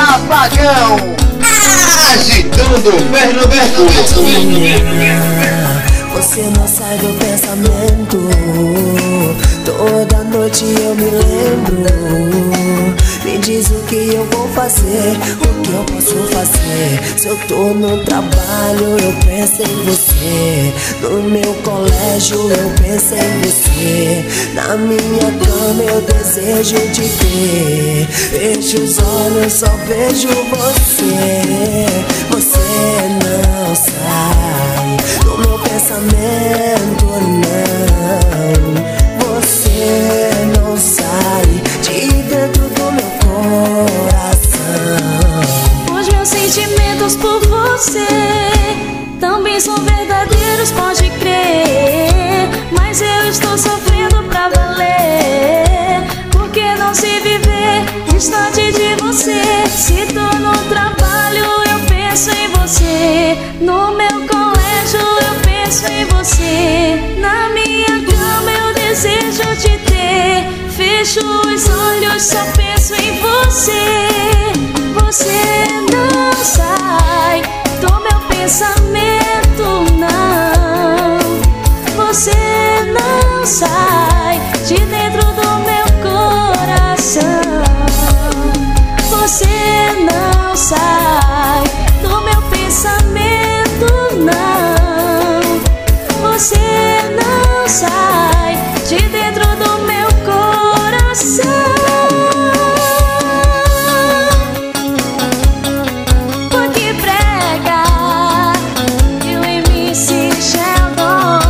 Apagão, agitando o Pernambuco. Você não sai do pensamento. Toda noite eu me lembro. Me diz o que eu vou fazer, o que eu posso fazer. Se eu tô no trabalho, eu penso em você. No meu colégio, eu penso em você. Na minha cama, eu desejo te ver. Fecho os olhos, só vejo você. Você não sai do meu pensamento, não. Você não sai de dentro do meu coração. Os meus sentimentos por você também são verdadeiros, pode crer. Mas eu estou sofrendo pra valer. Por que não se viver distante de você? Se tô no trabalho, eu penso em você. No meu colégio, eu penso em você. Na minha cama, eu desejo te ter. Fecho os olhos, só penso em você. Você não sai do meu pensamento, não. Você não sai de dentro do meu coração. Você não sai do meu pensamento, não. Você não sai de dentro do meu coração. Porque prega e o MC Sheldon.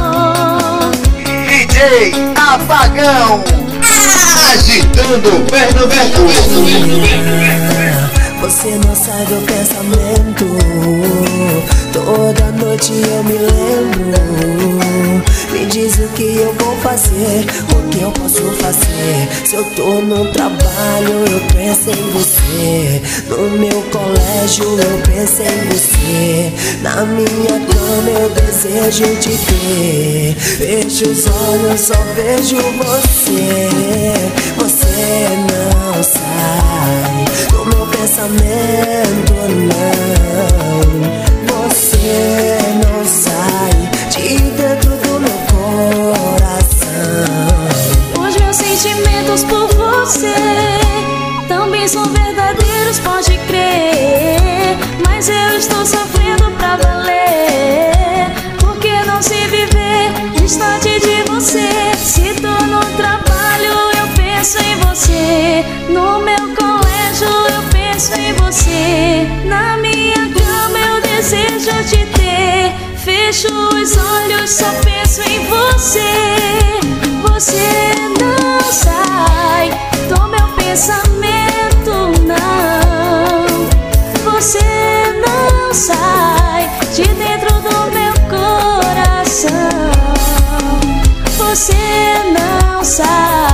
DJ Apagão, agitando o Pernambuco. Você não sai do pensamento. Toda noite eu me lembro. Me diz o que eu vou fazer, o que eu posso fazer. Se eu tô no trabalho, eu penso em você. No meu colégio, eu penso em você. Na minha cama, eu desejo te ter. Fecho os olhos, só vejo você. Você não sai do meu pensamento, não. Você não sai de dentro do meu coração. Os meus sentimentos por você também são verdadeiros, pode crer. Mas eu estou sofrendo pra valer. Por que não se viver distante de você? Se tô no trabalho, eu penso em você. No meu colégio, eu penso em você. Na minha cama, eu desejo te ter. Fecho os olhos, só penso em você. Você não sai do meu pensamento, não. Você não sai de dentro do meu coração. Você não sai